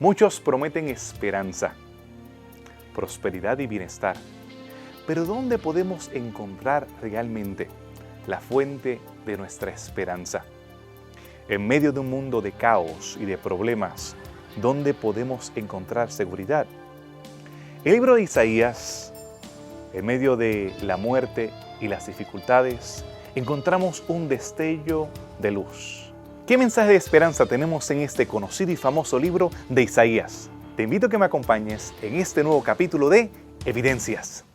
Muchos prometen esperanza, prosperidad y bienestar. Pero ¿dónde podemos encontrar realmente la fuente de nuestra esperanza? En medio de un mundo de caos y de problemas, ¿dónde podemos encontrar seguridad? El libro de Isaías, en medio de la muerte y las dificultades, encontramos un destello de luz. ¿Qué mensaje de esperanza tenemos en este conocido y famoso libro de Isaías? Te invito a que me acompañes en este nuevo capítulo de Evidencias.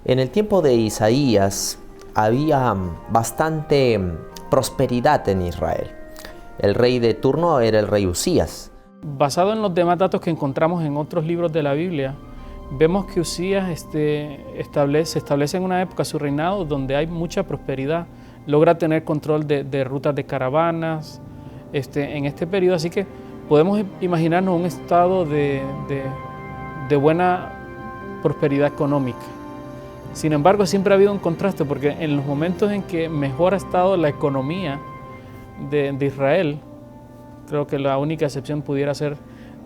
En el tiempo de Isaías había bastante prosperidad en Israel. El rey de turno era el rey Usías. Basado en los demás datos que encontramos en otros libros de la Biblia, vemos que Usías se establece en una época su reinado donde hay mucha prosperidad. Logra tener control de rutas de caravanas en este periodo, así que podemos imaginarnos un estado de buena prosperidad económica. Sin embargo, siempre ha habido un contraste, porque en los momentos en que mejor ha estado la economía de Israel, creo que la única excepción pudiera ser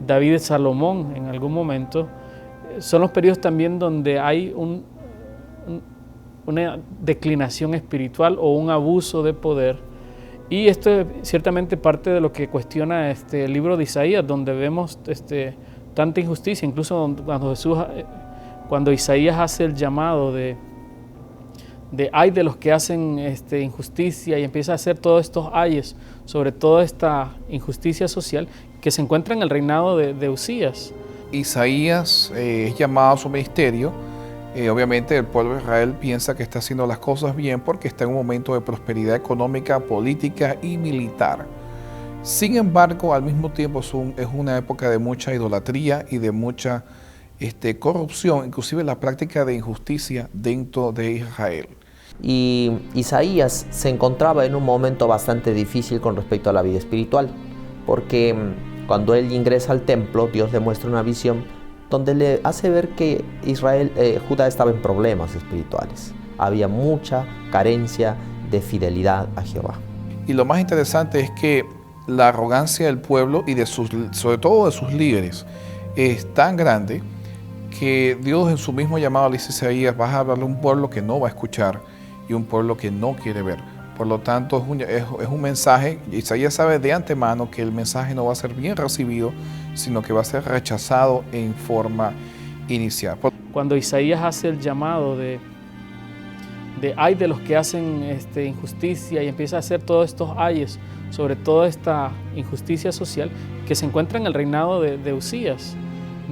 David y Salomón en algún momento, son los periodos también donde hay una declinación espiritual o un abuso de poder. Y esto es ciertamente parte de lo que cuestiona el libro de Isaías, donde vemos tanta injusticia, incluso cuando Isaías hace el llamado de ay de los que hacen injusticia, y empieza a hacer todos estos ayes sobre toda esta injusticia social que se encuentra en el reinado de Usías. Isaías es llamado a su ministerio. Obviamente el pueblo de Israel piensa que está haciendo las cosas bien porque está en un momento de prosperidad económica, política y militar. Sin embargo, al mismo tiempo es una época de mucha idolatría y de mucha corrupción, inclusive la práctica de injusticia dentro de Israel. Y Isaías se encontraba en un momento bastante difícil con respecto a la vida espiritual, porque cuando él ingresa al templo, Dios le muestra una visión donde le hace ver que Judá estaba en problemas espirituales. Había mucha carencia de fidelidad a Jehová. Y lo más interesante es que la arrogancia del pueblo y sobre todo de sus líderes es tan grande que Dios en su mismo llamado le dice a Isaías: vas a hablarle a un pueblo que no va a escuchar y un pueblo que no quiere ver. Por lo tanto, es un mensaje. Isaías sabe de antemano que el mensaje no va a ser bien recibido, sino que va a ser rechazado en forma inicial. Cuando Isaías hace el llamado de ay de los que hacen injusticia, y empieza a hacer todos estos ayes sobre toda esta injusticia social que se encuentra en el reinado de Usías,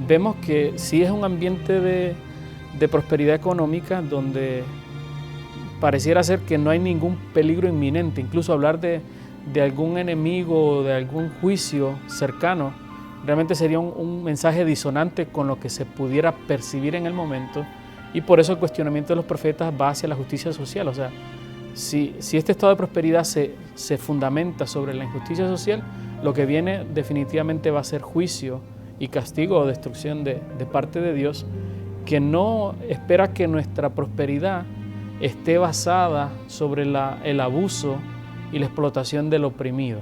vemos que sí es un ambiente de prosperidad económica donde pareciera ser que no hay ningún peligro inminente. Incluso hablar de algún enemigo o de algún juicio cercano realmente sería un mensaje disonante con lo que se pudiera percibir en el momento, y por eso el cuestionamiento de los profetas va hacia la justicia social. O sea, si este estado de prosperidad se fundamenta sobre la injusticia social, lo que viene definitivamente va a ser juicio y castigo o destrucción de parte de Dios, que no espera que nuestra prosperidad esté basada sobre el abuso y la explotación del oprimido.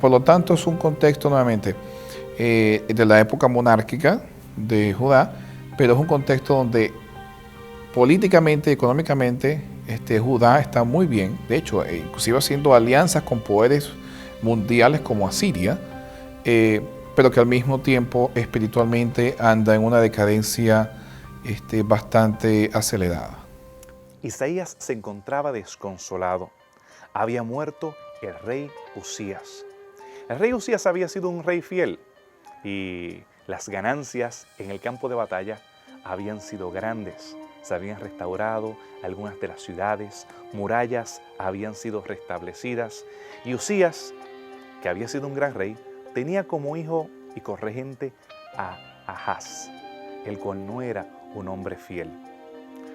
Por lo tanto, es un contexto nuevamente de la época monárquica de Judá, pero es un contexto donde políticamente y económicamente Judá está muy bien. De hecho, inclusive haciendo alianzas con poderes mundiales como Asiria, pero que al mismo tiempo espiritualmente anda en una decadencia bastante acelerada. Isaías se encontraba desconsolado. Había muerto el rey Usías. El rey Usías había sido un rey fiel y las ganancias en el campo de batalla habían sido grandes. Se habían restaurado algunas de las ciudades, murallas habían sido restablecidas, y Usías, que había sido un gran rey, tenía como hijo y corregente a Ahaz. el cual no era un hombre fiel.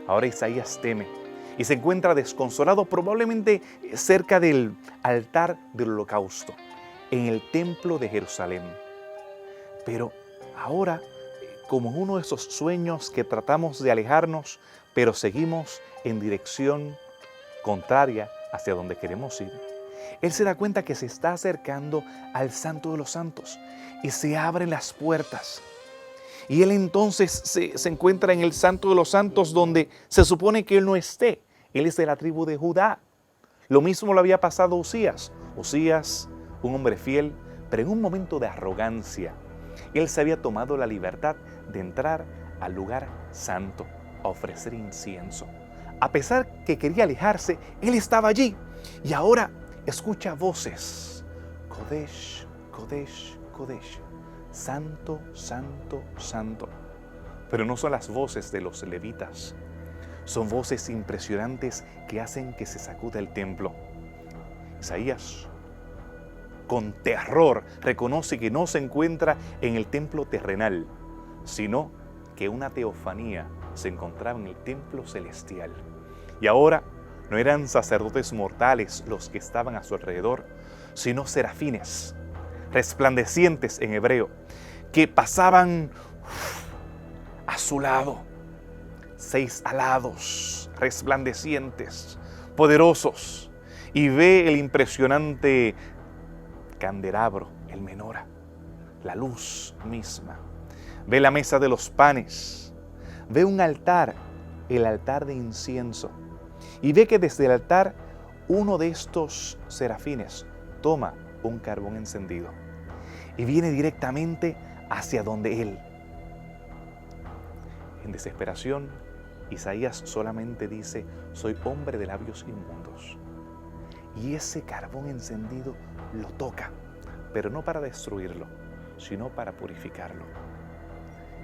Ahora Isaías teme y se encuentra desconsolado, probablemente cerca del altar del holocausto, en el templo de Jerusalén. Pero ahora, como en uno de esos sueños que tratamos de alejarnos, pero seguimos en dirección contraria hacia donde queremos ir, él se da cuenta que se está acercando al Santo de los Santos y se abren las puertas. Y él entonces se encuentra en el Santo de los Santos, donde se supone que él no esté. Él es de la tribu de Judá. Lo mismo le había pasado a Usías. Usías, un hombre fiel, pero en un momento de arrogancia, él se había tomado la libertad de entrar al lugar santo a ofrecer incienso. A pesar que quería alejarse, él estaba allí y ahora escucha voces. Kodesh, Kodesh, Kodesh. Santo, santo, santo. Pero no son las voces de los levitas. Son voces impresionantes que hacen que se sacuda el templo. Isaías, con terror, reconoce que no se encuentra en el templo terrenal, sino que una teofanía se encontraba en el templo celestial. Y ahora no eran sacerdotes mortales los que estaban a su alrededor, sino serafines, resplandecientes en hebreo, que pasaban a su lado, 6 alados, resplandecientes, poderosos, y ve el impresionante candelabro, el menora, la luz misma. Ve la mesa de los panes, ve un altar, el altar de incienso, y ve que desde el altar uno de estos serafines toma un carbón encendido y viene directamente hacia donde él. En desesperación, Isaías solamente dice: soy hombre de labios inmundos. Y ese carbón encendido lo toca, pero no para destruirlo, sino para purificarlo.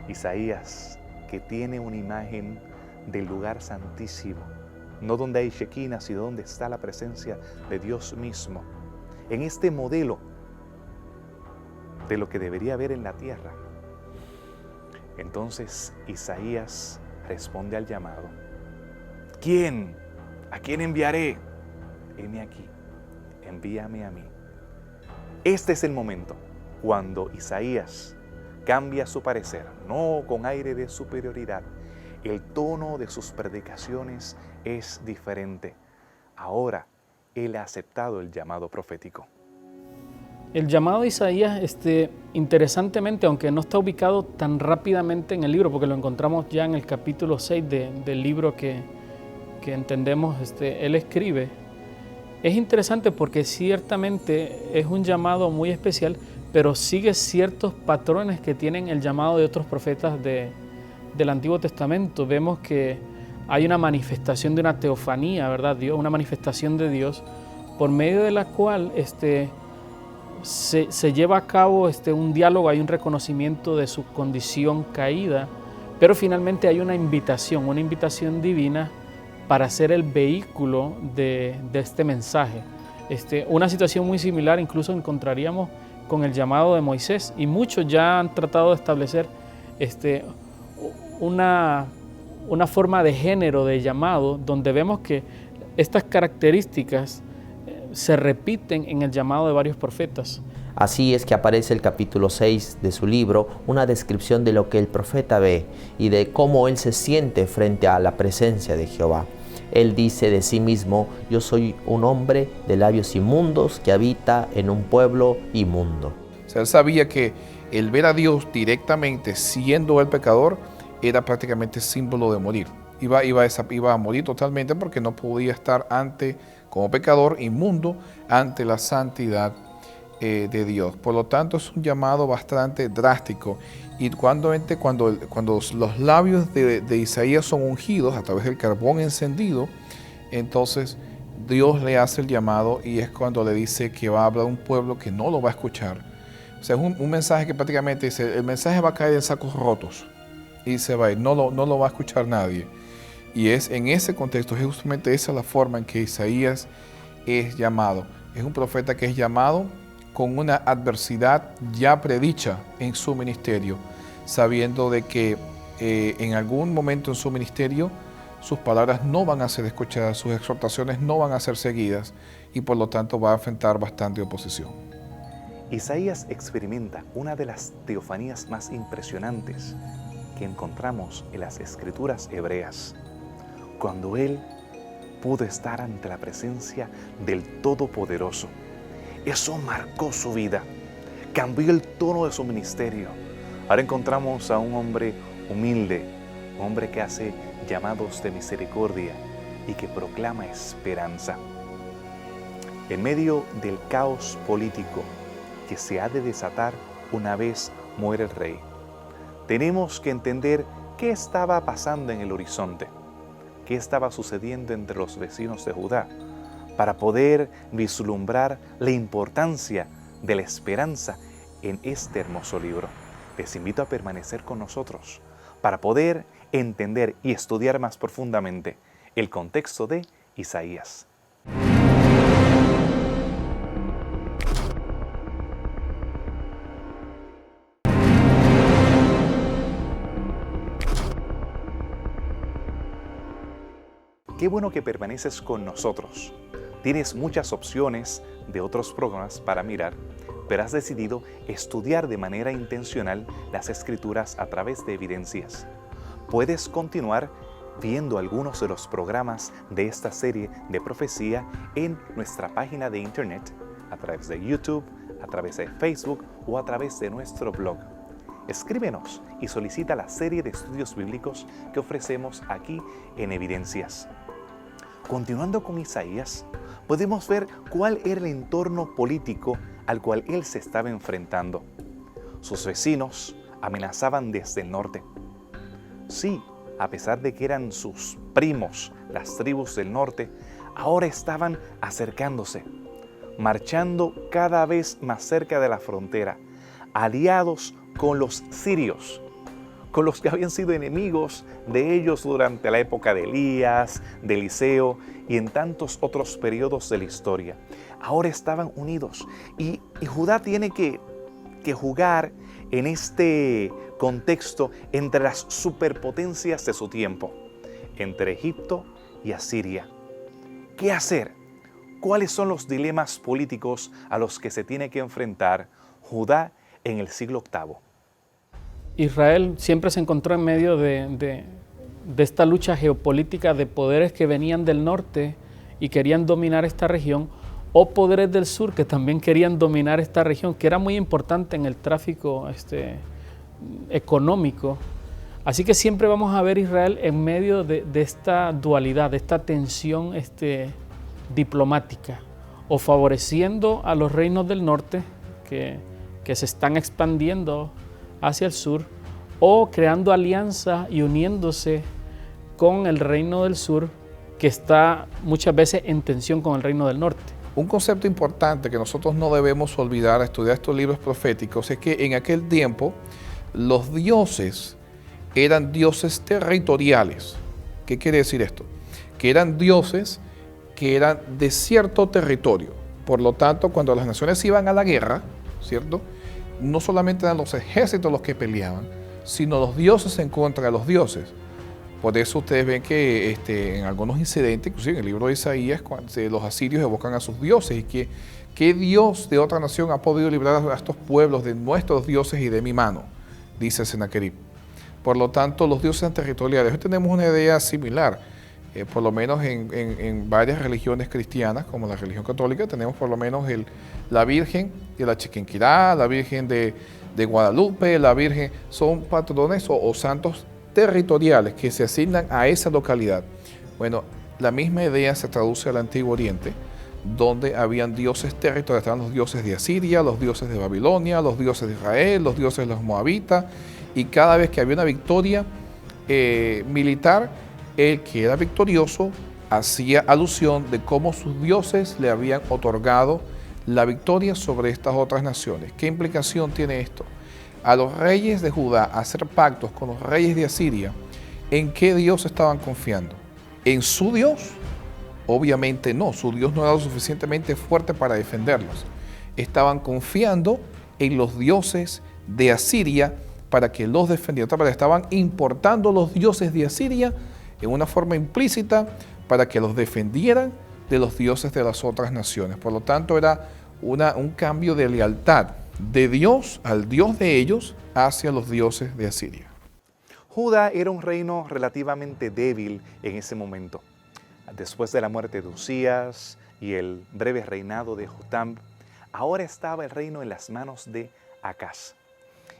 Isaías, que tiene una imagen del lugar santísimo, no donde hay Shekinah, sino donde está la presencia de Dios mismo, en este modelo de lo que debería haber en la tierra. Entonces Isaías responde al llamado. ¿Quién? ¿A quién enviaré? Heme aquí, envíame a mí. Este es el momento cuando Isaías cambia su parecer, no con aire de superioridad. El tono de sus predicaciones es diferente. Ahora él ha aceptado el llamado profético. El llamado de Isaías, interesantemente, aunque no está ubicado tan rápidamente en el libro, porque lo encontramos ya en el capítulo 6 del libro que entendemos, él escribe, es interesante porque ciertamente es un llamado muy especial, pero sigue ciertos patrones que tienen el llamado de otros profetas del Antiguo Testamento. Vemos que hay una manifestación de una teofanía, ¿verdad? Una manifestación de Dios, por medio de la cual se lleva a cabo un diálogo, hay un reconocimiento de su condición caída, pero finalmente hay una invitación divina para ser el vehículo de este mensaje. Una situación muy similar incluso encontraríamos con el llamado de Moisés, y muchos ya han tratado de establecer una forma de género de llamado, donde vemos que estas características se repiten en el llamado de varios profetas. Así es que aparece el capítulo 6 de su libro, una descripción de lo que el profeta ve y de cómo él se siente frente a la presencia de Jehová. Él dice de sí mismo: yo soy un hombre de labios inmundos que habita en un pueblo inmundo. O sea, él sabía que el ver a Dios directamente siendo el pecador era prácticamente símbolo de morir. Iba a morir totalmente porque no podía estar como pecador inmundo ante la santidad de Dios. Por lo tanto, es un llamado bastante drástico. Y cuando los labios de Isaías son ungidos a través del carbón encendido, entonces Dios le hace el llamado, y es cuando le dice que va a hablar un pueblo que no lo va a escuchar. O sea, es un mensaje que prácticamente dice: el mensaje va a caer en sacos rotos y se va a ir, no lo va a escuchar nadie. Y es en ese contexto, justamente esa es la forma en que Isaías es llamado. Es un profeta que es llamado con una adversidad ya predicha en su ministerio, sabiendo de que en algún momento en su ministerio sus palabras no van a ser escuchadas, sus exhortaciones no van a ser seguidas y por lo tanto va a enfrentar bastante oposición. Isaías experimenta una de las teofanías más impresionantes que encontramos en las escrituras hebreas, cuando él pudo estar ante la presencia del Todopoderoso. Eso marcó su vida, cambió el tono de su ministerio. Ahora encontramos a un hombre humilde, un hombre que hace llamados de misericordia y que proclama esperanza. En medio del caos político que se ha de desatar una vez muere el rey, tenemos que entender qué estaba pasando en el horizonte, qué estaba sucediendo entre los vecinos de Judá, para poder vislumbrar la importancia de la esperanza en este hermoso libro. Les invito a permanecer con nosotros para poder entender y estudiar más profundamente el contexto de Isaías. Qué bueno que permaneces con nosotros. Tienes muchas opciones de otros programas para mirar, pero has decidido estudiar de manera intencional las Escrituras a través de evidencias. Puedes continuar viendo algunos de los programas de esta serie de profecía en nuestra página de internet, a través de YouTube, a través de Facebook o a través de nuestro blog. Escríbenos y solicita la serie de estudios bíblicos que ofrecemos aquí en Evidencias. Continuando con Isaías, podemos ver cuál era el entorno político al cual él se estaba enfrentando. Sus vecinos amenazaban desde el norte. Sí, a pesar de que eran sus primos, las tribus del norte, ahora estaban acercándose, marchando cada vez más cerca de la frontera, aliados con los sirios, con los que habían sido enemigos de ellos durante la época de Elías, de Eliseo y en tantos otros periodos de la historia. Ahora estaban unidos y Judá tiene que jugar en este contexto entre las superpotencias de su tiempo, entre Egipto y Asiria. ¿Qué hacer? ¿Cuáles son los dilemas políticos a los que se tiene que enfrentar Judá en el siglo VIII? Israel siempre se encontró en medio de esta lucha geopolítica de poderes que venían del norte y querían dominar esta región, o poderes del sur que también querían dominar esta región, que era muy importante en el tráfico económico. Así que siempre vamos a ver Israel en medio de esta dualidad, de esta tensión diplomática, o favoreciendo a los reinos del norte que se están expandiendo hacia el sur, o creando alianza y uniéndose con el reino del sur, que está muchas veces en tensión con el reino del norte. Un concepto importante que nosotros no debemos olvidar al estudiar estos libros proféticos es que en aquel tiempo los dioses eran dioses territoriales. ¿Qué quiere decir esto? Que eran dioses que eran de cierto territorio. Por lo tanto, cuando las naciones iban a la guerra, ¿cierto?, no solamente eran los ejércitos los que peleaban, sino los dioses en contra de los dioses. Por eso ustedes ven que en algunos incidentes, inclusive en el libro de Isaías, los asirios evocan a sus dioses y que ¿qué dios de otra nación ha podido librar a estos pueblos de nuestros dioses y de mi mano?, dice Sennacherib. Por lo tanto, los dioses eran territoriales. Hoy tenemos una idea similar. Por lo menos en varias religiones cristianas, como la religión católica, tenemos por lo menos la Virgen de la Chiquinquirá, la Virgen de Guadalupe, la Virgen, son patrones o santos territoriales que se asignan a esa localidad. Bueno, la misma idea se traduce al Antiguo Oriente, donde habían dioses territoriales, estaban los dioses de Asiria, los dioses de Babilonia, los dioses de Israel, los dioses de los moabitas, y cada vez que había una victoria militar, el que era victorioso hacía alusión de cómo sus dioses le habían otorgado la victoria sobre estas otras naciones. ¿Qué implicación tiene esto? A los reyes de Judá hacer pactos con los reyes de Asiria, ¿en qué Dios estaban confiando? ¿En su Dios? Obviamente no, su Dios no era lo suficientemente fuerte para defenderlos. Estaban confiando en los dioses de Asiria, para que los defendiera. De otra manera, estaban importando los dioses de Asiria en una forma implícita para que los defendieran de los dioses de las otras naciones. Por lo tanto, era un cambio de lealtad de Dios al Dios de ellos hacia los dioses de Asiria. Judá era un reino relativamente débil en ese momento. Después de la muerte de Usías y el breve reinado de Jotam, ahora estaba el reino en las manos de Acaz.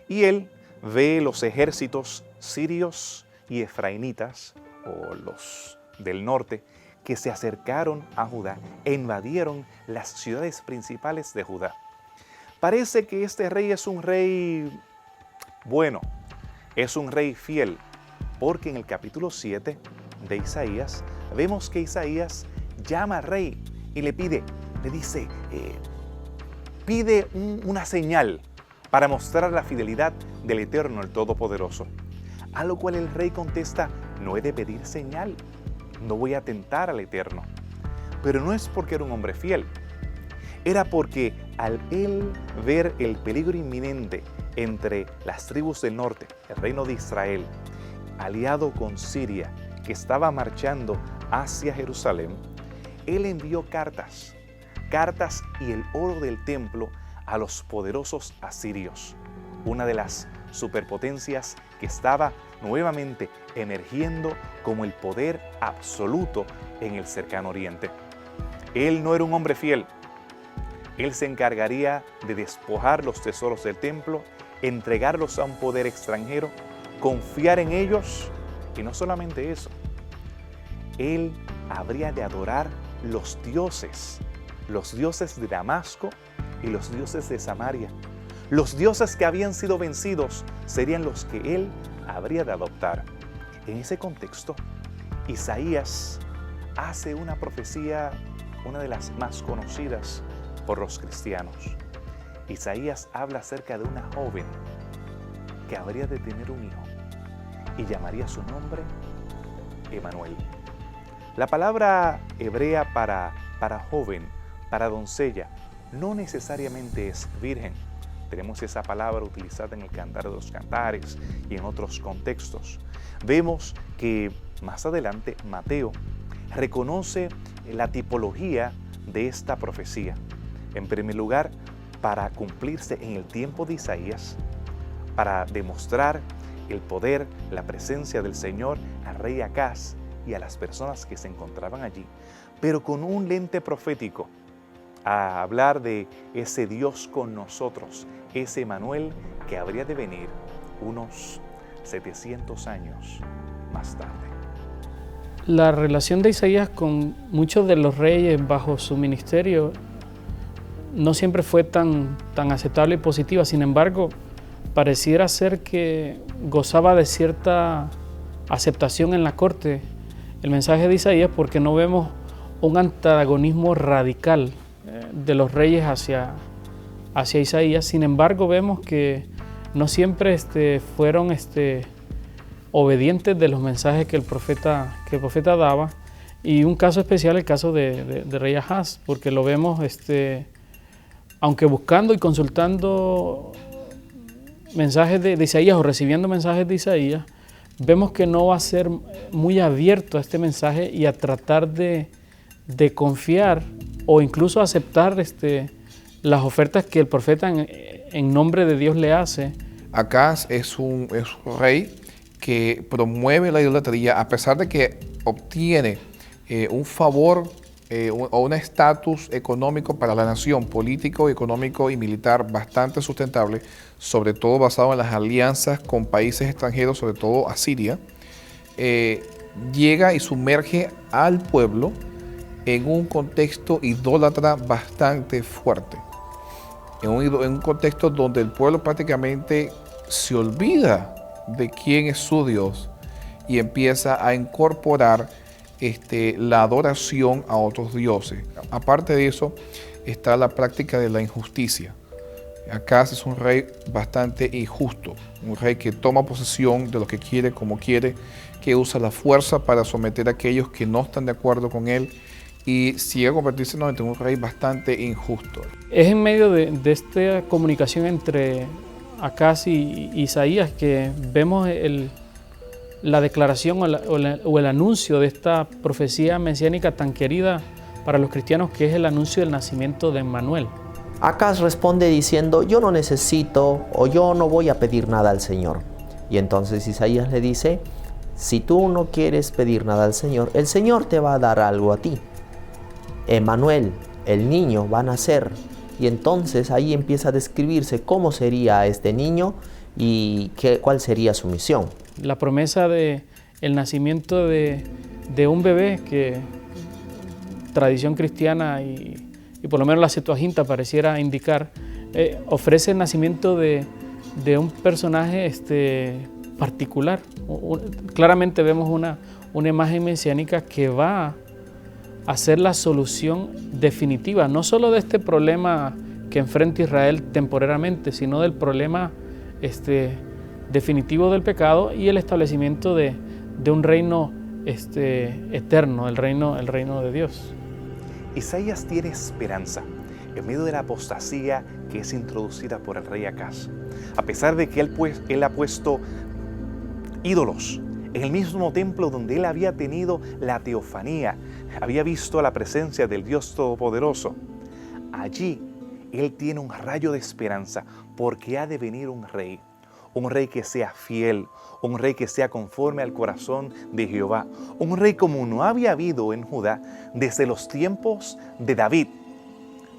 Y él ve los ejércitos sirios y efraimitas, o los del norte, que se acercaron a Judá e invadieron las ciudades principales de Judá. Parece que este rey es un rey bueno, es un rey fiel, porque en el capítulo 7 de Isaías vemos que Isaías llama al rey y le dice, pide una señal para mostrar la fidelidad del Eterno, el Todopoderoso. A lo cual el rey contesta, no he de pedir señal, no voy a tentar al Eterno. Pero no es porque era un hombre fiel, era porque al él ver el peligro inminente entre las tribus del norte, el reino de Israel, aliado con Siria, que estaba marchando hacia Jerusalén, él envió cartas y el oro del templo a los poderosos asirios, una de las superpotencias que estaba nuevamente emergiendo como el poder absoluto en el cercano oriente. Él no era un hombre fiel. Él se encargaría de despojar los tesoros del templo, entregarlos a un poder extranjero, confiar en ellos, y no solamente eso, él habría de adorar los dioses de Damasco y los dioses de Samaria. Los dioses que habían sido vencidos serían los que él habría de adoptar. En ese contexto, Isaías hace una profecía, una de las más conocidas por los cristianos. Isaías habla acerca de una joven que habría de tener un hijo y llamaría su nombre Emanuel. La palabra hebrea para joven, para doncella, no necesariamente es virgen. Tenemos esa palabra utilizada en el Cantar de los Cantares y en otros contextos. Vemos que más adelante Mateo reconoce la tipología de esta profecía. En primer lugar, para cumplirse en el tiempo de Isaías, para demostrar el poder, la presencia del Señor al rey Acaz y a las personas que se encontraban allí, pero con un lente profético, a hablar de ese Dios con nosotros, ese Emanuel que habría de venir unos 700 años más tarde. La relación de Isaías con muchos de los reyes bajo su ministerio no siempre fue tan aceptable y positiva. Sin embargo, pareciera ser que gozaba de cierta aceptación en la corte el mensaje de Isaías, porque no vemos un antagonismo radical de los reyes hacia Isaías. Sin embargo, vemos que no siempre fueron obedientes de los mensajes que el profeta daba, y un caso especial, el caso de rey Ahaz, porque lo vemos, aunque buscando y consultando mensajes de Isaías o recibiendo mensajes de Isaías, vemos que no va a ser muy abierto a este mensaje y a tratar de confiar o incluso aceptar las ofertas que el profeta en nombre de Dios le hace. Acaz es un rey que promueve la idolatría, a pesar de que obtiene un favor o un estatus económico para la nación, político, económico y militar bastante sustentable, sobre todo basado en las alianzas con países extranjeros, sobre todo Asiria. Llega y sumerge al pueblo en un contexto idólatra bastante fuerte, en un contexto donde el pueblo prácticamente se olvida de quién es su Dios y empieza a incorporar la adoración a otros dioses. Aparte de eso, está la práctica de la injusticia. Acaz es un rey bastante injusto, un rey que toma posesión de lo que quiere, como quiere, que usa la fuerza para someter a aquellos que no están de acuerdo con él, y llega a convertirse en un rey bastante injusto. Es en medio de esta comunicación entre Acaz y Isaías, que vemos la declaración o el anuncio de esta profecía mesiánica tan querida para los cristianos, que es el anuncio del nacimiento de Emmanuel. Acaz responde diciendo, yo no necesito o yo no voy a pedir nada al Señor. Y entonces Isaías le dice, si tú no quieres pedir nada al Señor, el Señor te va a dar algo a ti. Emmanuel, el niño, va a nacer. Y entonces ahí empieza a describirse cómo sería este niño y cuál sería su misión. La promesa de el nacimiento de un bebé, que tradición cristiana y por lo menos la Septuaginta pareciera indicar, ofrece el nacimiento de un personaje particular. Claramente vemos una imagen mesiánica que va a ser la solución definitiva, no solo de este problema que enfrenta Israel temporariamente, sino del problema definitivo del pecado y el establecimiento de un reino eterno, el reino de Dios. Isaías tiene esperanza en medio de la apostasía que es introducida por el rey Acaz. A pesar de que él ha puesto ídolos en el mismo templo donde él había tenido la teofanía, había visto la presencia del Dios Todopoderoso, allí él tiene un rayo de esperanza porque ha de venir un rey que sea fiel, un rey que sea conforme al corazón de Jehová, un rey como no había habido en Judá desde los tiempos de David.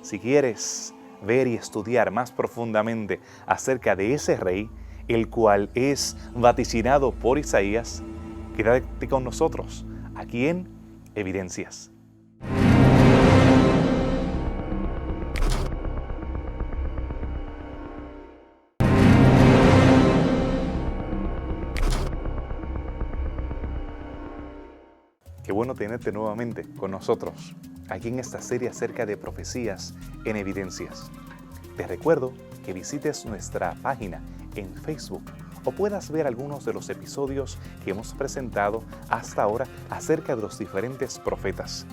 Si quieres ver y estudiar más profundamente acerca de ese rey, el cual es vaticinado por Isaías, quédate con nosotros aquí en Evidencias. Qué bueno tenerte nuevamente con nosotros, aquí en esta serie acerca de profecías en Evidencias. Te recuerdo que visites nuestra página en Facebook o puedas ver algunos de los episodios que hemos presentado hasta ahora acerca de los diferentes profetas.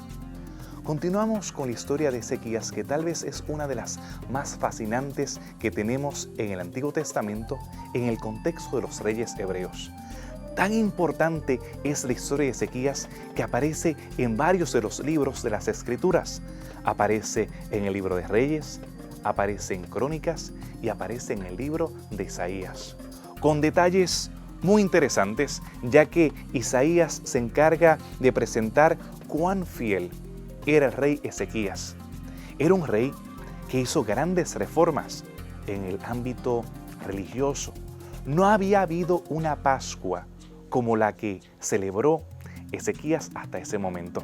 Continuamos con la historia de Ezequías, que tal vez es una de las más fascinantes que tenemos en el Antiguo Testamento en el contexto de los reyes hebreos. Tan importante es la historia de Ezequías que aparece en varios de los libros de las Escrituras. Aparece en el libro de Reyes, aparece en Crónicas y aparece en el libro de Isaías, con detalles muy interesantes, ya que Isaías se encarga de presentar cuán fiel era el rey Ezequías. Era un rey que hizo grandes reformas en el ámbito religioso. No había habido una Pascua como la que celebró Ezequías hasta ese momento.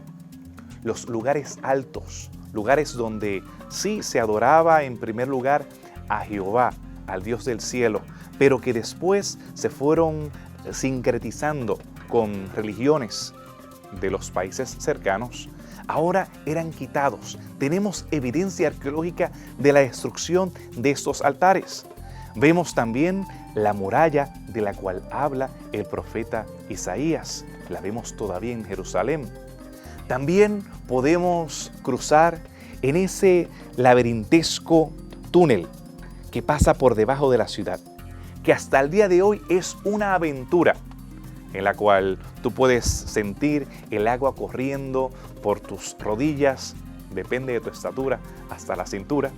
Los lugares altos, lugares donde sí se adoraba en primer lugar a Jehová, al Dios del cielo, pero que después se fueron sincretizando con religiones de los países cercanos, ahora eran quitados. Tenemos evidencia arqueológica de la destrucción de estos altares. Vemos también la muralla de la cual habla el profeta Isaías. La vemos todavía en Jerusalén. También podemos cruzar en ese laberintesco túnel que pasa por debajo de la ciudad, que hasta el día de hoy es una aventura en la cual tú puedes sentir el agua corriendo por tus rodillas, depende de tu estatura, hasta la cintura,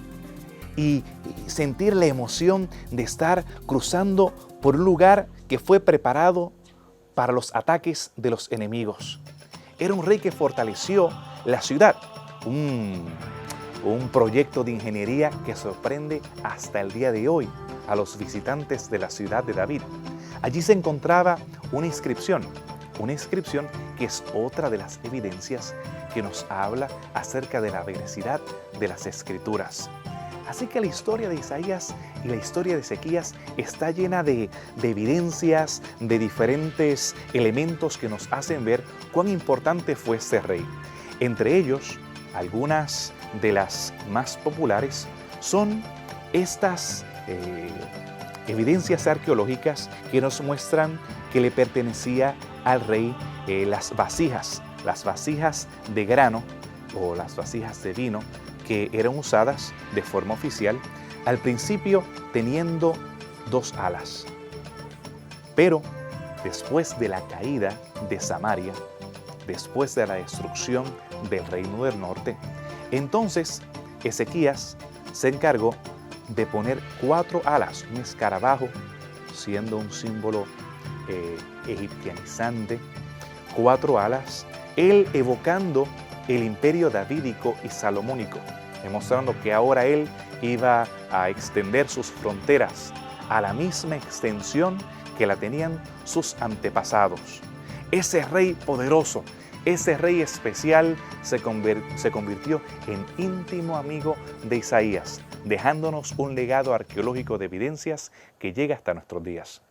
y sentir la emoción de estar cruzando por un lugar que fue preparado para los ataques de los enemigos. Era un rey que fortaleció la ciudad, un proyecto de ingeniería que sorprende hasta el día de hoy a los visitantes de la ciudad de David. Allí se encontraba una inscripción que es otra de las evidencias que nos habla acerca de la veracidad de las Escrituras. Así que la historia de Isaías y la historia de Ezequías está llena de evidencias, de diferentes elementos que nos hacen ver cuán importante fue este rey. Entre ellos, algunas de las más populares son estas evidencias arqueológicas que nos muestran que le pertenecía al rey las vasijas de grano o las vasijas de vino que eran usadas de forma oficial, al principio teniendo 2 alas. Pero después de la caída de Samaria, después de la destrucción del reino del norte, entonces Ezequías se encargó de poner 4 alas, un escarabajo, siendo un símbolo egipcianizante, 4 alas, él evocando el imperio davídico y salomónico, demostrando que ahora él iba a extender sus fronteras a la misma extensión que la tenían sus antepasados. Ese rey poderoso, ese rey especial se convirtió en íntimo amigo de Isaías, dejándonos un legado arqueológico de evidencias que llega hasta nuestros días.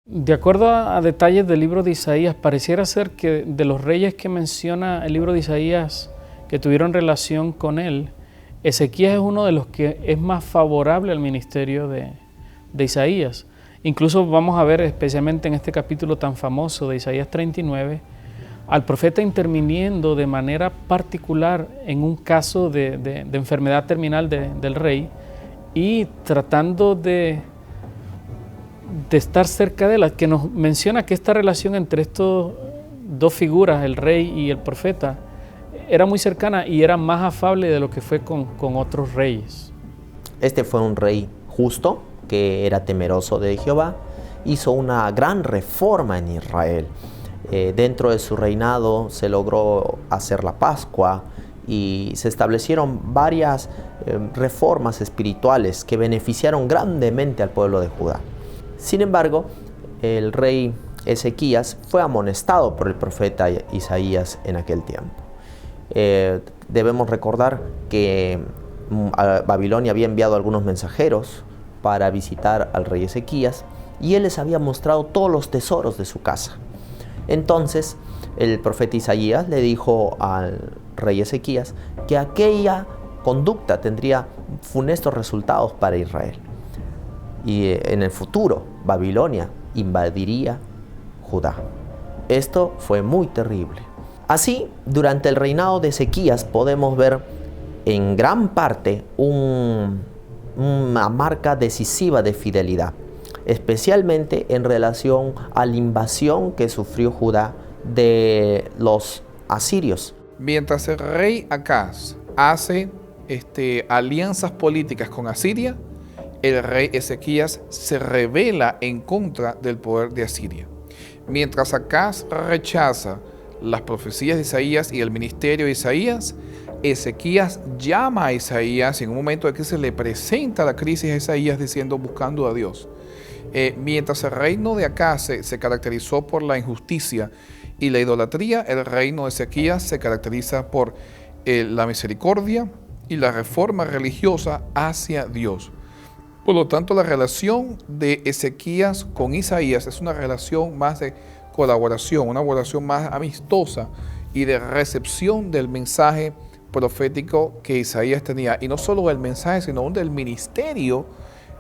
De acuerdo a detalles del libro de Isaías, pareciera ser que de los reyes que menciona el libro de Isaías que tuvieron relación con él, Ezequías es uno de los que es más favorable al ministerio de Isaías. Incluso vamos a ver, especialmente en este capítulo tan famoso de Isaías 39, al profeta interviniendo de manera particular en un caso de enfermedad terminal del rey y tratando de estar cerca de él, que nos menciona que esta relación entre estos dos figuras, el rey y el profeta, era muy cercana y era más afable de lo que fue con otros reyes. Este fue un rey justo, que era temeroso de Jehová, hizo una gran reforma en Israel. Dentro de su reinado se logró hacer la Pascua y se establecieron varias reformas espirituales que beneficiaron grandemente al pueblo de Judá. Sin embargo, el rey Ezequías fue amonestado por el profeta Isaías en aquel tiempo. Debemos recordar que Babilonia había enviado algunos mensajeros para visitar al rey Ezequías y él les había mostrado todos los tesoros de su casa. Entonces el profeta Isaías le dijo al rey Ezequías que aquella conducta tendría funestos resultados para Israel. Y en el futuro Babilonia invadiría Judá. Esto fue muy terrible. Así, durante el reinado de Ezequías podemos ver en gran parte una marca decisiva de fidelidad, especialmente en relación a la invasión que sufrió Judá de los asirios. Mientras el rey Acaz hace alianzas políticas con Asiria, el rey Ezequías se rebela en contra del poder de Asiria. Mientras Acaz rechaza las profecías de Isaías y el ministerio de Isaías, Ezequías llama a Isaías en un momento en que se le presenta la crisis a Isaías diciendo, buscando a Dios. Mientras el reino de Acaz se caracterizó por la injusticia y la idolatría, el reino de Ezequías se caracteriza por la misericordia y la reforma religiosa hacia Dios. Por lo tanto, la relación de Ezequías con Isaías es una relación más de colaboración, una relación más amistosa y de recepción del mensaje profético que Isaías tenía. Y no solo del mensaje, sino del ministerio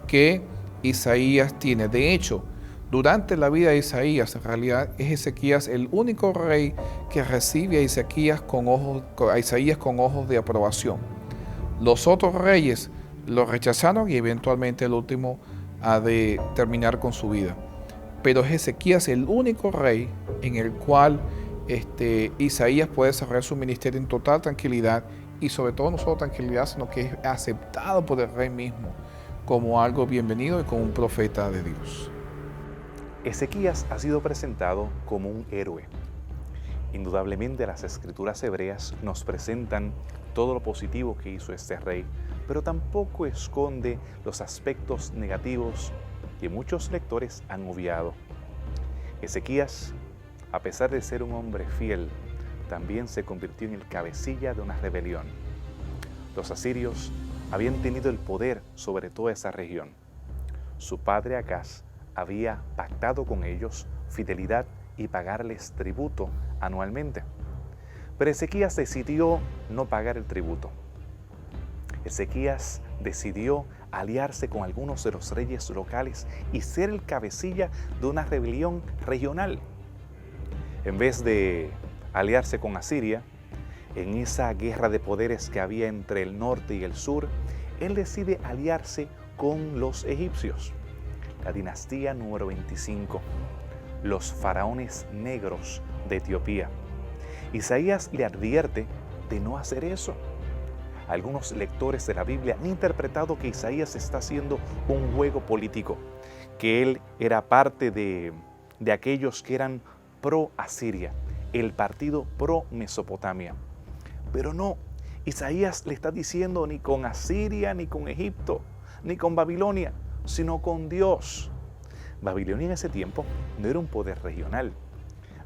que Isaías tiene. De hecho, durante la vida de Isaías, en realidad es Ezequías el único rey que recibe a Isaías con ojos de aprobación. Los otros reyes lo rechazaron y eventualmente el último ha de terminar con su vida. Pero es Ezequías el único rey en el cual Isaías puede desarrollar su ministerio en total tranquilidad y sobre todo no solo tranquilidad, sino que es aceptado por el rey mismo como algo bienvenido y como un profeta de Dios. Ezequías ha sido presentado como un héroe. Indudablemente las escrituras hebreas nos presentan todo lo positivo que hizo este rey, pero tampoco esconde los aspectos negativos que muchos lectores han obviado. Ezequías, a pesar de ser un hombre fiel, también se convirtió en el cabecilla de una rebelión. Los asirios habían tenido el poder sobre toda esa región. Su padre Acaz había pactado con ellos fidelidad y pagarles tributo anualmente. Pero Ezequías decidió no pagar el tributo. Ezequías decidió aliarse con algunos de los reyes locales y ser el cabecilla de una rebelión regional. En vez de aliarse con Asiria, en esa guerra de poderes que había entre el norte y el sur, él decide aliarse con los egipcios. la dinastía número 25, los faraones negros de Etiopía. Isaías le advierte de no hacer eso. Algunos lectores de la Biblia han interpretado que Isaías está haciendo un juego político, que él era parte de aquellos que eran pro-Asiria, el partido pro-Mesopotamia. Pero no, Isaías le está diciendo ni con Asiria, ni con Egipto, ni con Babilonia, sino con Dios. Babilonia en ese tiempo no era un poder regional,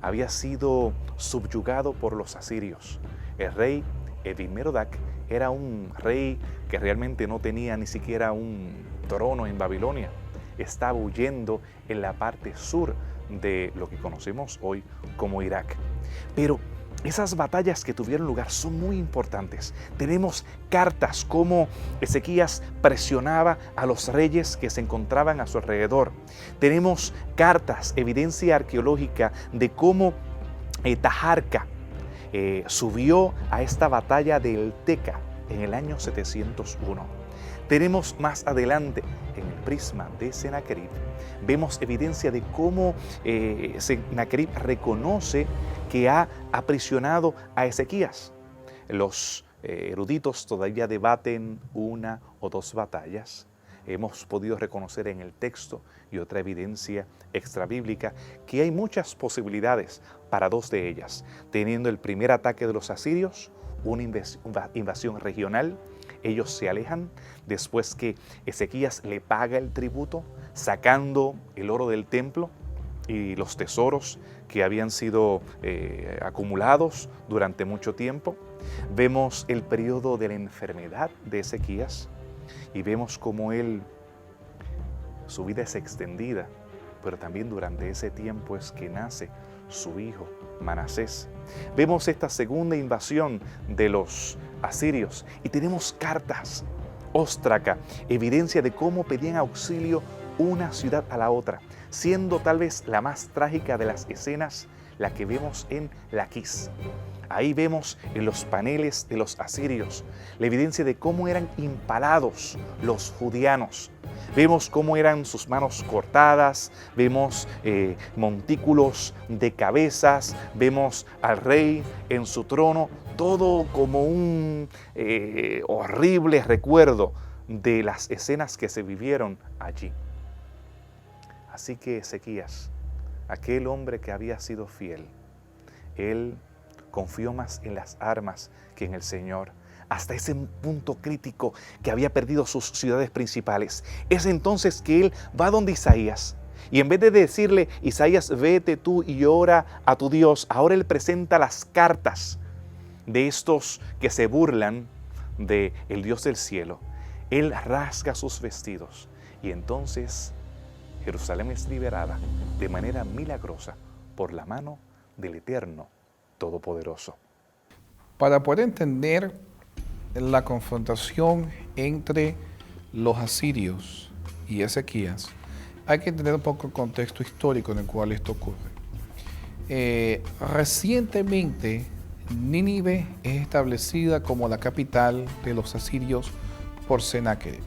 había sido subyugado por los asirios. El rey Evil-Merodach era un rey que realmente no tenía ni siquiera un trono en Babilonia. Estaba huyendo en la parte sur de lo que conocemos hoy como Irak. Pero esas batallas que tuvieron lugar son muy importantes. Tenemos cartas como Ezequías presionaba a los reyes que se encontraban a su alrededor. Tenemos cartas, evidencia arqueológica de cómo Taharka subió a esta batalla de El Teca en el año 701. Tenemos más adelante, en el prisma de Sennacherib, vemos evidencia de cómo Sennacherib reconoce que ha aprisionado a Ezequías. Los eruditos todavía debaten una o dos batallas. Hemos podido reconocer en el texto y otra evidencia extrabíblica que hay muchas posibilidades para dos de ellas, teniendo el primer ataque de los asirios, una invasión regional. Ellos se alejan después que Ezequías le paga el tributo, sacando el oro del templo y los tesoros que habían sido acumulados durante mucho tiempo. Vemos el periodo de la enfermedad de Ezequías y vemos cómo su vida es extendida, pero también durante ese tiempo es que nace su hijo Manasés. Vemos esta segunda invasión de los asirios y tenemos cartas, óstraca, evidencia de cómo pedían auxilio una ciudad a la otra, siendo tal vez la más trágica de las escenas la que vemos en Laquis. Ahí vemos en los paneles de los asirios la evidencia de cómo eran impalados los judianos. Vemos cómo eran sus manos cortadas, vemos montículos de cabezas, vemos al rey en su trono, todo como un horrible recuerdo de las escenas que se vivieron allí. Así que Ezequías, aquel hombre que había sido fiel, él confió más en las armas que en el Señor, hasta ese punto crítico que había perdido sus ciudades principales. Es entonces que él va donde Isaías, y en vez de decirle, Isaías, vete tú y ora a tu Dios, ahora él presenta las cartas de estos que se burlan del Dios del cielo. Él rasga sus vestidos y entonces Jerusalén es liberada de manera milagrosa por la mano del Eterno Todopoderoso. Para poder entender la confrontación entre los asirios y Ezequías, hay que entender un poco el contexto histórico en el cual esto ocurre. Recientemente, Nínive es establecida como la capital de los asirios por Sennacherib,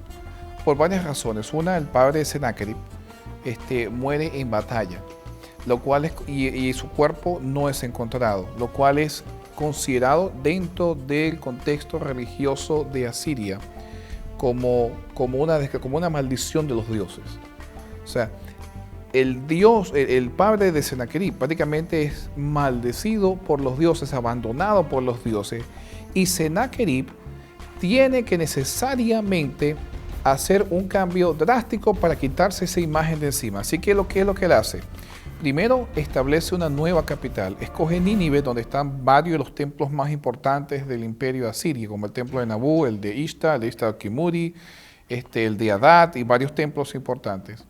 por varias razones. Una, el padre de Sennacherib muere en batalla, lo cual y su cuerpo no es encontrado, lo cual es considerado dentro del contexto religioso de Asiria como una maldición de los dioses. O sea, el padre de Sennacherib prácticamente es maldecido por los dioses, abandonado por los dioses, y Sennacherib tiene que necesariamente hacer un cambio drástico para quitarse esa imagen de encima. Así que ¿qué es lo que él hace? Primero establece una nueva capital, escoge Nínive, donde están varios de los templos más importantes del imperio asirio, como el templo de Nabú, el de Ishtar, el de Ishtar-Kimuri, el de Adad y varios templos importantes.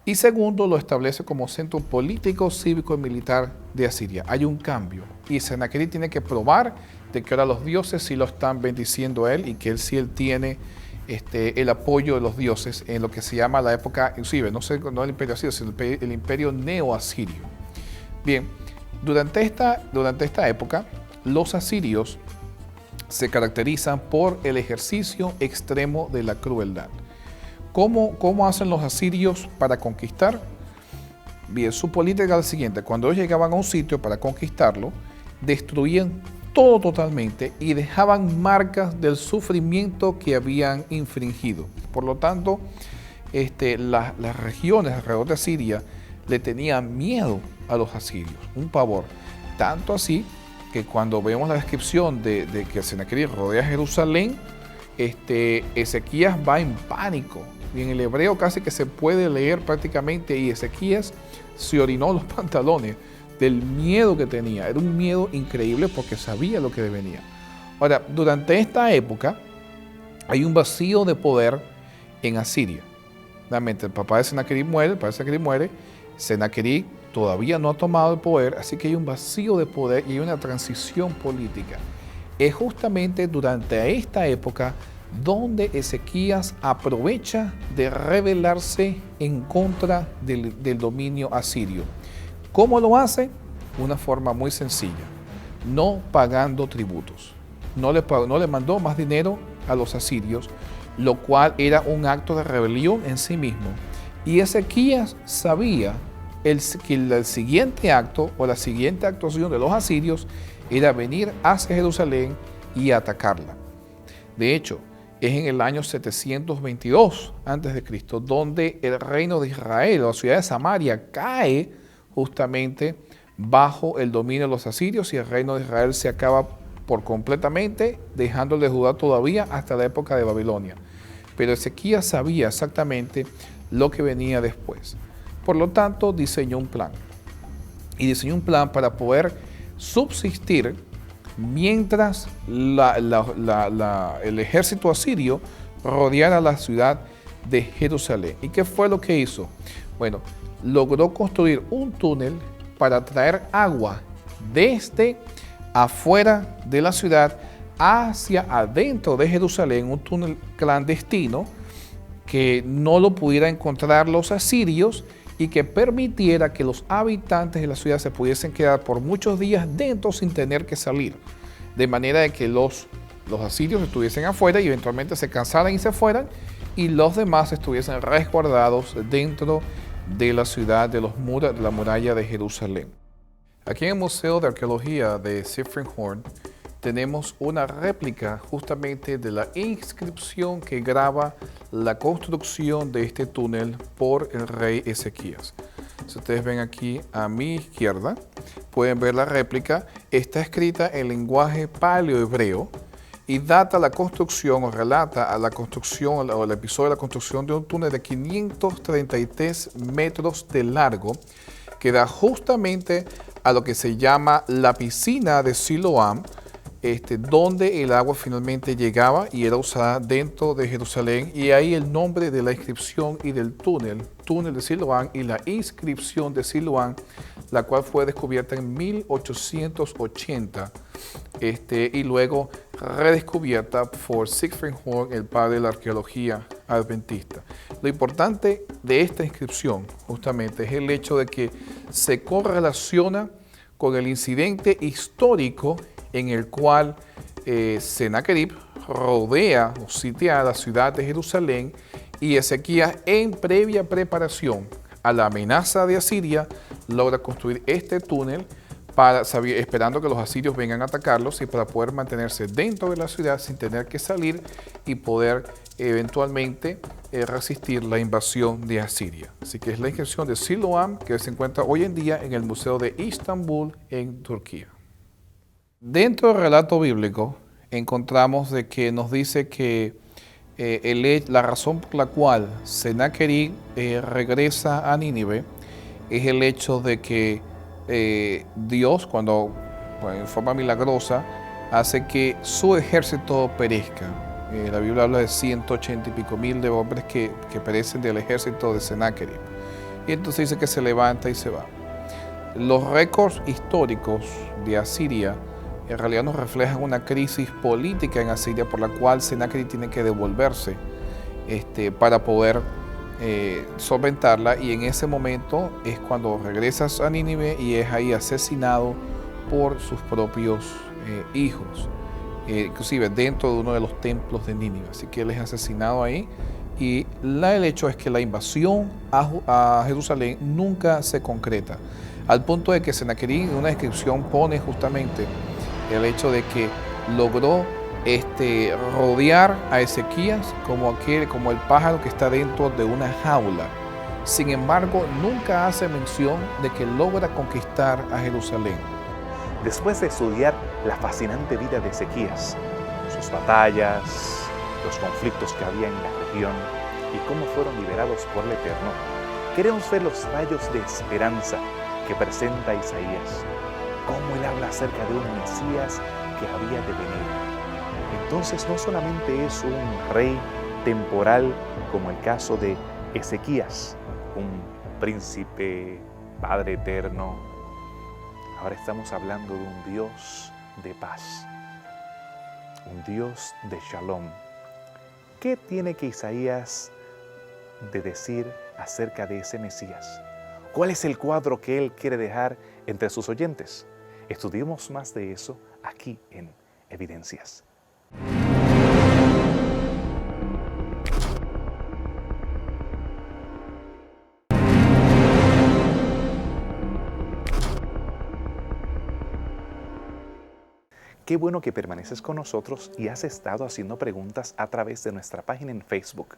Y segundo, lo establece como centro político, cívico y militar de Asiria. Hay un cambio y Sennacherib tiene que probar de que ahora los dioses sí lo están bendiciendo a él y que él tiene el apoyo de los dioses en lo que se llama la época, inclusive, no el imperio asirio, sino el imperio neo-asirio. Bien, durante esta época, los asirios se caracterizan por el ejercicio extremo de la crueldad. ¿Cómo hacen los asirios para conquistar? Bien, su política era la siguiente: cuando ellos llegaban a un sitio para conquistarlo, destruían todo totalmente y dejaban marcas del sufrimiento que habían infringido. Por lo tanto, las regiones alrededor de Asiria le tenían miedo a los asirios, un pavor. Tanto así que cuando vemos la descripción de que Sennacherib rodea Jerusalén, Ezequías va en pánico. Y en el hebreo casi que se puede leer prácticamente, y Ezequías se orinó los pantalones del miedo que tenía. Era un miedo increíble porque sabía lo que le venía. Ahora, durante esta época hay un vacío de poder en Asiria. Realmente el papá de Sennacherib muere, Sennacherib todavía no ha tomado el poder, así que hay un vacío de poder y hay una transición política. Es justamente durante esta época donde Ezequías aprovecha de rebelarse en contra del dominio asirio. ¿Cómo lo hace? Una forma muy sencilla: no pagando tributos. No le mandó más dinero a los asirios, lo cual era un acto de rebelión en sí mismo. Y Ezequías sabía que el siguiente acto o la siguiente actuación de los asirios era venir hacia Jerusalén y atacarla. De hecho, es en el año 722 a.C. donde el reino de Israel, la ciudad de Samaria, cae justamente bajo el dominio de los asirios, y el reino de Israel se acaba por completamente, dejando el de Judá todavía hasta la época de Babilonia. Pero Ezequías sabía exactamente lo que venía después. Por lo tanto, diseñó un plan. Y diseñó un plan para poder subsistir mientras el ejército asirio rodeara la ciudad de Jerusalén. ¿Y qué fue lo que hizo? Bueno, logró construir un túnel para traer agua desde afuera de la ciudad hacia adentro de Jerusalén, un túnel clandestino que no lo pudieran encontrar los asirios y que permitiera que los habitantes de la ciudad se pudiesen quedar por muchos días dentro sin tener que salir, de manera de que los asirios estuviesen afuera y eventualmente se cansaran y se fueran, y los demás estuviesen resguardados dentro de la ciudad, de la muralla de Jerusalén. Aquí en el Museo de Arqueología de Sifringhorn tenemos una réplica justamente de la inscripción que graba la construcción de este túnel por el rey Ezequías. Si ustedes ven aquí a mi izquierda, pueden ver la réplica. Está escrita en lenguaje paleohebreo y data la construcción o relata a la construcción o el episodio de la construcción de un túnel de 533 metros de largo que da justamente a lo que se llama la piscina de Siloam, donde el agua finalmente llegaba y era usada dentro de Jerusalén, y ahí el nombre de la inscripción y del túnel de Siloam, y la inscripción de Siloam, la cual fue descubierta en 1880 y luego redescubierta por Sifringhorn, el padre de la arqueología adventista. Lo importante de esta inscripción justamente es el hecho de que se correlaciona con el incidente histórico en el cual Sennacherib rodea o sitia la ciudad de Jerusalén, y Ezequías, en previa preparación a la amenaza de Asiria, logra construir este túnel esperando que los asirios vengan a atacarlos y para poder mantenerse dentro de la ciudad sin tener que salir y poder eventualmente resistir la invasión de Asiria. Así que es la inscripción de Siloam que se encuentra hoy en día en el Museo de Istambul en Turquía. Dentro del relato bíblico encontramos de que nos dice que la razón por la cual Sennacherib regresa a Nínive es el hecho de que Dios, cuando en forma milagrosa, hace que su ejército perezca. La Biblia habla de 180 y pico mil de hombres que perecen del ejército de Sennacherib. Y entonces dice que se levanta y se va. Los récords históricos de Asiria en realidad nos reflejan una crisis política en Asiria por la cual Sennacherib tiene que devolverse para poder solventarla, y en ese momento es cuando regresa a Nínive y es ahí asesinado por sus propios hijos, inclusive dentro de uno de los templos de Nínive. Así que él es asesinado ahí Y el hecho es que la invasión a Jerusalén nunca se concreta, al punto de que Senaquerib en una descripción pone justamente el hecho de que logró rodear a Ezequías como el pájaro que está dentro de una jaula. Sin embargo, nunca hace mención de que logra conquistar a Jerusalén. Después de estudiar la fascinante vida de Ezequías, sus batallas, los conflictos que había en la región y cómo fueron liberados por el Eterno, queremos ver los rayos de esperanza que presenta Isaías, cómo él habla acerca de un Mesías que había de venir. Entonces no solamente es un rey temporal como el caso de Ezequías, un príncipe, Padre eterno. Ahora estamos hablando de un Dios de paz, un Dios de Shalom. ¿Qué tiene que Isaías de decir acerca de ese Mesías? ¿Cuál es el cuadro que él quiere dejar entre sus oyentes? Estudiemos más de eso aquí en Evidencias. Qué bueno que permaneces con nosotros y has estado haciendo preguntas a través de nuestra página en Facebook.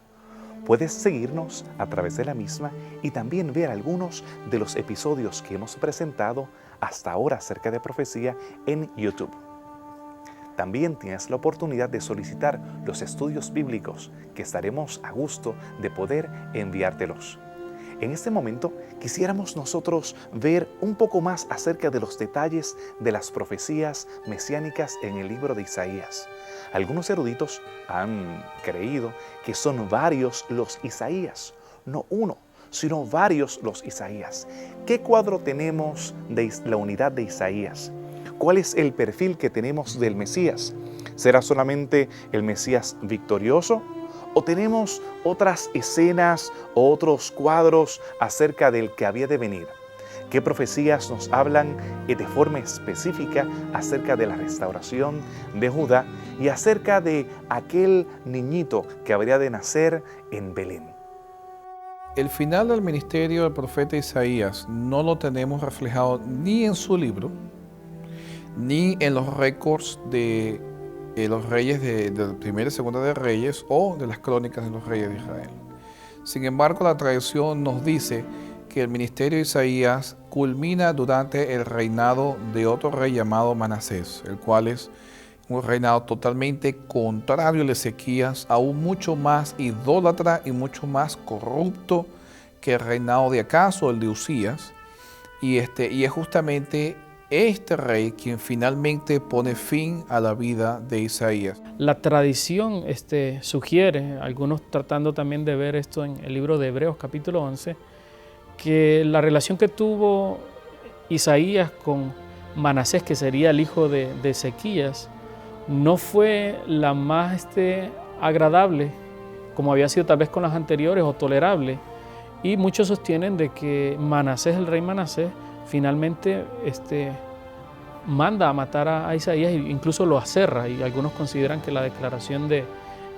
Puedes seguirnos a través de la misma y también ver algunos de los episodios que hemos presentado hasta ahora acerca de profecía en YouTube. También tienes la oportunidad de solicitar los estudios bíblicos que estaremos a gusto de poder enviártelos. En este momento quisiéramos nosotros ver un poco más acerca de los detalles de las profecías mesiánicas en el libro de Isaías. Algunos eruditos han creído que son varios los Isaías, no uno, sino varios los Isaías. ¿Qué cuadro tenemos de la unidad de Isaías? ¿Cuál es el perfil que tenemos del Mesías? ¿Será solamente el Mesías victorioso? ¿O tenemos otras escenas o otros cuadros acerca del que había de venir? ¿Qué profecías nos hablan de forma específica acerca de la restauración de Judá y acerca de aquel niñito que habría de nacer en Belén? El final del ministerio del profeta Isaías no lo tenemos reflejado ni en su libro, ni en los récords de los reyes de Primera y Segunda de Reyes o de las crónicas de los reyes de Israel. Sin embargo, la tradición nos dice que el ministerio de Isaías culmina durante el reinado de otro rey llamado Manasés, el cual es un reinado totalmente contrario al Ezequías, aún mucho más idólatra y mucho más corrupto que el reinado de Acaz o el de Usías, y es justamente este rey quien finalmente pone fin a la vida de Isaías. La tradición sugiere, algunos tratando también de ver esto en el libro de Hebreos capítulo 11, que la relación que tuvo Isaías con Manasés, que sería el hijo de Ezequías, no fue la más agradable, como había sido tal vez con las anteriores, o tolerable. Y muchos sostienen de que Manasés, el rey Manasés, finalmente manda a matar a Isaías e incluso lo aserra, y algunos consideran que la declaración de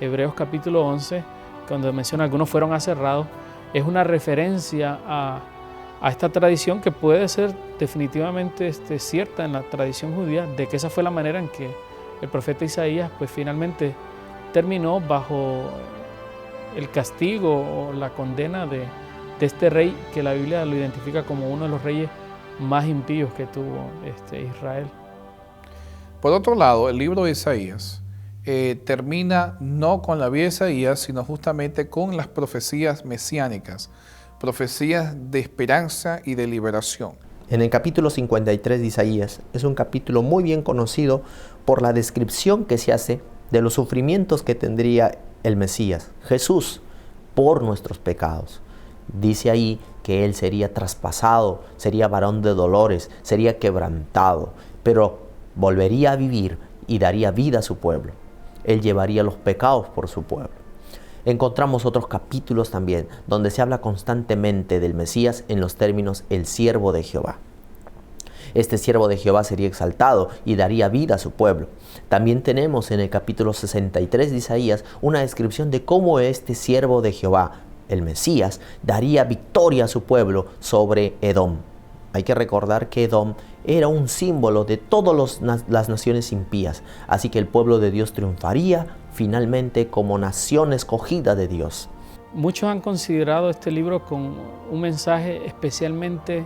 Hebreos capítulo 11, cuando menciona algunos fueron aserrados, es una referencia a esta tradición que puede ser definitivamente cierta en la tradición judía, de que esa fue la manera en que el profeta Isaías pues finalmente terminó bajo el castigo o la condena de este rey que la Biblia lo identifica como uno de los reyes más impíos que tuvo Israel. Por otro lado, el libro de Isaías termina no con la vida de Isaías, sino justamente con las profecías mesiánicas, profecías de esperanza y de liberación. En el capítulo 53 de Isaías es un capítulo muy bien conocido por la descripción que se hace de los sufrimientos que tendría el Mesías, Jesús, por nuestros pecados. Dice ahí que Él sería traspasado, sería varón de dolores, sería quebrantado, pero volvería a vivir y daría vida a su pueblo. Él llevaría los pecados por su pueblo. Encontramos otros capítulos también donde se habla constantemente del Mesías en los términos el siervo de Jehová. Este siervo de Jehová sería exaltado y daría vida a su pueblo. También tenemos en el capítulo 63 de Isaías una descripción de cómo este siervo de Jehová, el Mesías, daría victoria a su pueblo sobre Edom. Hay que recordar que Edom era un símbolo de todas las naciones impías, así que el pueblo de Dios triunfaría finalmente como nación escogida de Dios. Muchos han considerado este libro con un mensaje especialmente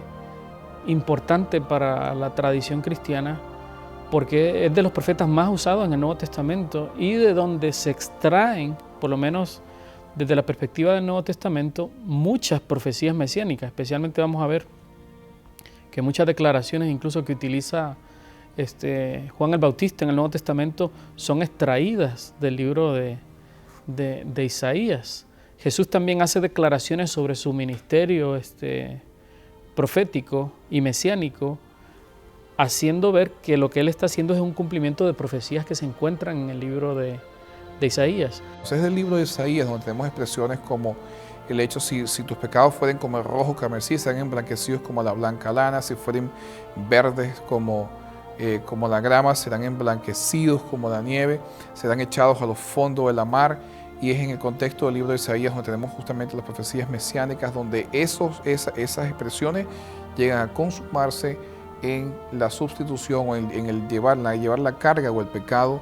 importante para la tradición cristiana, porque es de los profetas más usados en el Nuevo Testamento y de donde se extraen, por lo menos desde la perspectiva del Nuevo Testamento, muchas profecías mesiánicas. Especialmente vamos a ver que muchas declaraciones incluso que utiliza Juan el Bautista en el Nuevo Testamento son extraídas del libro de Isaías. Jesús también hace declaraciones sobre su ministerio profético y mesiánico, haciendo ver que lo que él está haciendo es un cumplimiento de profecías que se encuentran en el libro de Isaías. Es del libro de Isaías donde tenemos expresiones como el hecho, si tus pecados fueren como el rojo carmesí, serán emblanquecidos como la blanca lana; si fueren verdes como la grama, serán emblanquecidos como la nieve; serán echados a los fondos de la mar. Y es en el contexto del libro de Isaías donde tenemos justamente las profecías mesiánicas, donde esas expresiones llegan a consumarse en la sustitución o en el llevar la carga o el pecado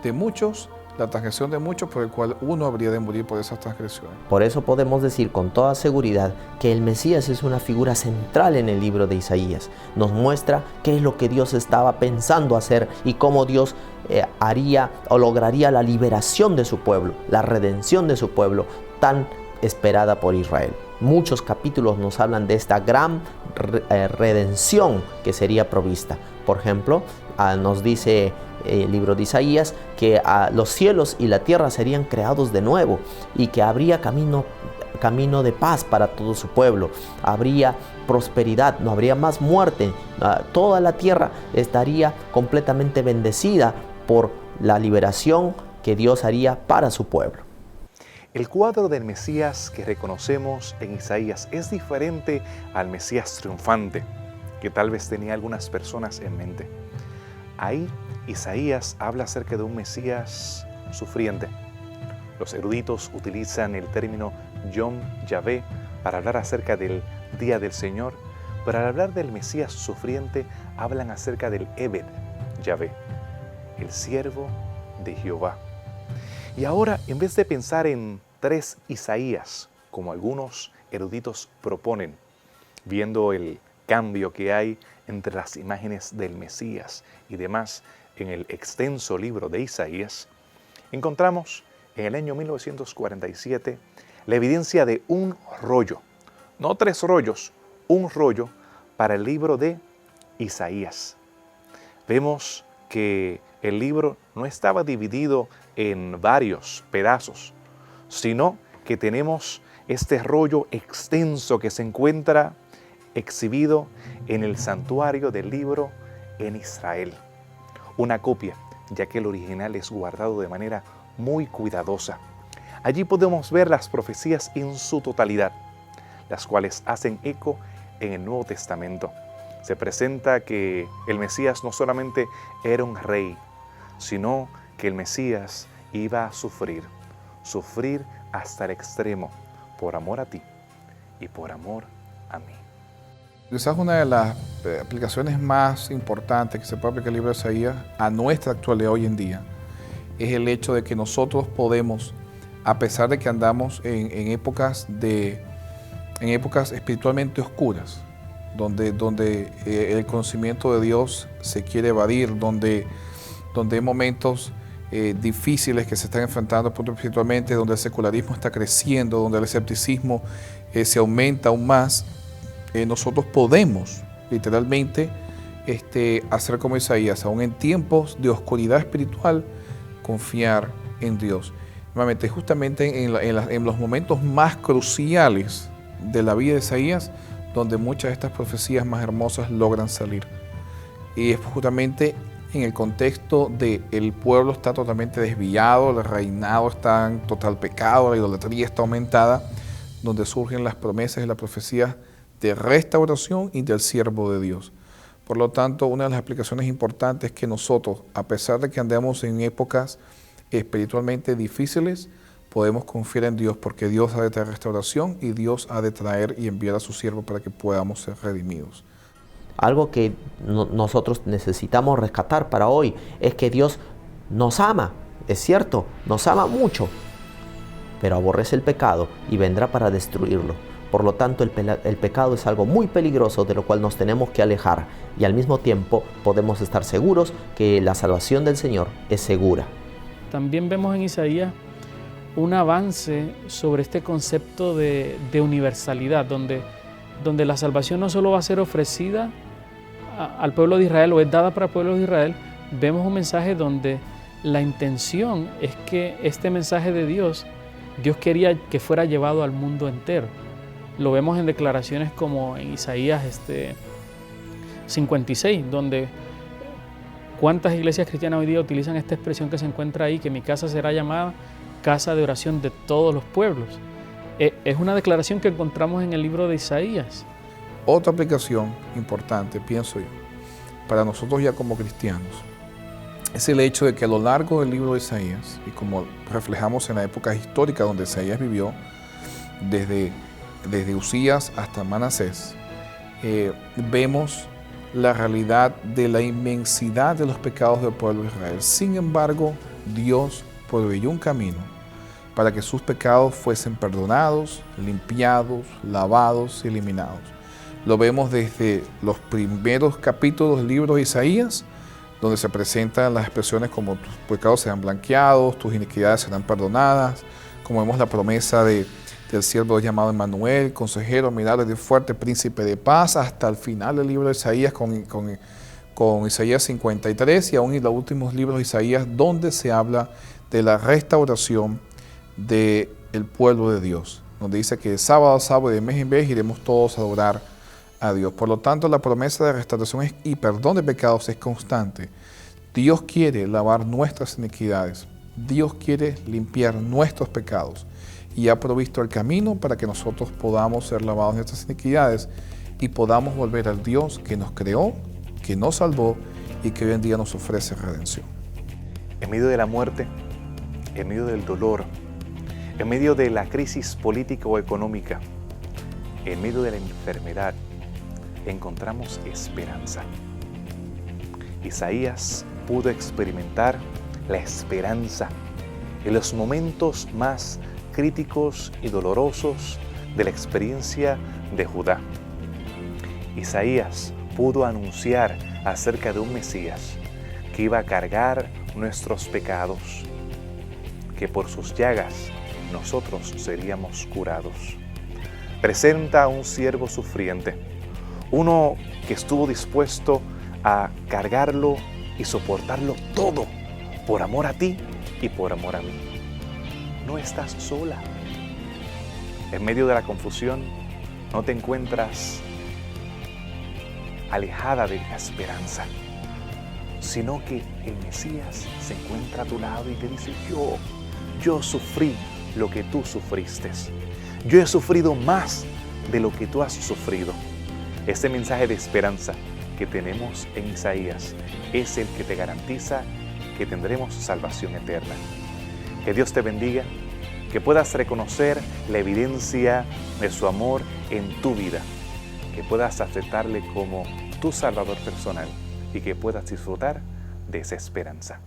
de muchos, la transgresión de muchos, por el cual uno habría de morir por esas transgresiones. Por eso podemos decir con toda seguridad que el Mesías es una figura central en el libro de Isaías. Nos muestra qué es lo que Dios estaba pensando hacer y cómo Dios haría o lograría la liberación de su pueblo, la redención de su pueblo tan esperada por Israel. Muchos capítulos nos hablan de esta gran redención que sería provista. Por ejemplo, nos dice el libro de Isaías que los cielos y la tierra serían creados de nuevo y que habría camino de paz para todo su pueblo. Habría prosperidad, no habría más muerte. Toda la tierra estaría completamente bendecida por la liberación que Dios haría para su pueblo. El cuadro del Mesías que reconocemos en Isaías es diferente al Mesías triunfante que tal vez tenía algunas personas en mente. Ahí Isaías habla acerca de un Mesías sufriente. Los eruditos utilizan el término Yom Yahvé para hablar acerca del día del Señor, pero al hablar del Mesías sufriente hablan acerca del Eved Yahvé, el siervo de Jehová. Y ahora, en vez de pensar en 3 Isaías, como algunos eruditos proponen, viendo el cambio que hay entre las imágenes del Mesías y demás en el extenso libro de Isaías, encontramos en el año 1947 la evidencia de un rollo, no 3 rollos, un rollo para el libro de Isaías. Vemos que el libro no estaba dividido en varios pedazos, sino que tenemos este rollo extenso que se encuentra exhibido en el santuario del libro en Israel. Una copia, ya que el original es guardado de manera muy cuidadosa. Allí podemos ver las profecías en su totalidad, las cuales hacen eco en el Nuevo Testamento. Se presenta que el Mesías no solamente era un rey, sino que el Mesías iba a sufrir hasta el extremo, por amor a ti y por amor a mí. Quizás una de las aplicaciones más importantes que se puede aplicar el libro de Isaías a nuestra actualidad hoy en día es el hecho de que nosotros podemos, a pesar de que andamos en épocas espiritualmente oscuras, donde el conocimiento de Dios se quiere evadir, donde hay momentos difíciles que se están enfrentando espiritualmente, donde el secularismo está creciendo, donde el escepticismo se aumenta aún más, nosotros podemos literalmente hacer como Isaías, aún en tiempos de oscuridad espiritual, confiar en Dios. Nuevamente, justamente en los momentos más cruciales de la vida de Isaías, donde muchas de estas profecías más hermosas logran salir. Y es justamente en el contexto de el pueblo está totalmente desviado, el reinado está en total pecado, la idolatría está aumentada, donde surgen las promesas y las profecías de restauración y del siervo de Dios. Por lo tanto, una de las explicaciones importantes es que nosotros, a pesar de que andemos en épocas espiritualmente difíciles, podemos confiar en Dios porque Dios ha de traer restauración y Dios ha de traer y enviar a su siervo para que podamos ser redimidos. Algo que nosotros necesitamos rescatar para hoy es que Dios nos ama, es cierto, nos ama mucho, pero aborrece el pecado y vendrá para destruirlo. Por lo tanto, el pecado es algo muy peligroso de lo cual nos tenemos que alejar y al mismo tiempo podemos estar seguros que la salvación del Señor es segura. También vemos en Isaías un avance sobre este concepto de universalidad, donde la salvación no solo va a ser ofrecida al pueblo de Israel o es dada para el pueblo de Israel. Vemos un mensaje donde la intención es que este mensaje de Dios quería que fuera llevado al mundo entero. Lo vemos en declaraciones como en Isaías 56, donde cuántas iglesias cristianas hoy día utilizan esta expresión que se encuentra ahí, que mi casa será llamada casa de oración de todos los pueblos. Es una declaración que encontramos en el libro de Isaías. Otra aplicación importante, pienso yo, para nosotros ya como cristianos, es el hecho de que a lo largo del libro de Isaías, y como reflejamos en la época histórica donde Isaías vivió, desde Usías hasta Manasés, vemos la realidad de la inmensidad de los pecados del pueblo de Israel. Sin embargo, Dios proveyó un camino para que sus pecados fuesen perdonados, limpiados, lavados y eliminados. Lo vemos desde los primeros capítulos del libro de Isaías, donde se presentan las expresiones como tus pecados serán blanqueados, tus iniquidades serán perdonadas, como vemos la promesa del siervo llamado Emmanuel, consejero, admirable de fuerte, príncipe de paz, hasta el final del libro de Isaías con Isaías 53 y aún en los últimos libros de Isaías, donde se habla de la restauración del pueblo de Dios, donde dice que de sábado a sábado y de mes en mes iremos todos a adorar a Dios. Por lo tanto, la promesa de restauración y perdón de pecados es constante. Dios quiere lavar nuestras iniquidades, Dios quiere limpiar nuestros pecados y ha provisto el camino para que nosotros podamos ser lavados de nuestras iniquidades y podamos volver al Dios que nos creó, que nos salvó y que hoy en día nos ofrece redención. En medio de la muerte, en medio del dolor, en medio de la crisis política o económica, en medio de la enfermedad, encontramos esperanza. Isaías pudo experimentar la esperanza en los momentos más críticos y dolorosos de la experiencia de Judá. Isaías pudo anunciar acerca de un Mesías que iba a cargar nuestros pecados, que por sus llagas nosotros seríamos curados. Presenta a un siervo sufriente, uno que estuvo dispuesto a cargarlo y soportarlo todo por amor a ti y por amor a mí. No estás sola. En medio de la confusión, no te encuentras alejada de la esperanza, sino que el Mesías se encuentra a tu lado y te dice: yo sufrí lo que tú sufriste. Yo he sufrido más de lo que tú has sufrido. Este mensaje de esperanza que tenemos en Isaías es el que te garantiza que tendremos salvación eterna. Que Dios te bendiga, que puedas reconocer la evidencia de su amor en tu vida, que puedas aceptarle como tu Salvador personal y que puedas disfrutar de esa esperanza.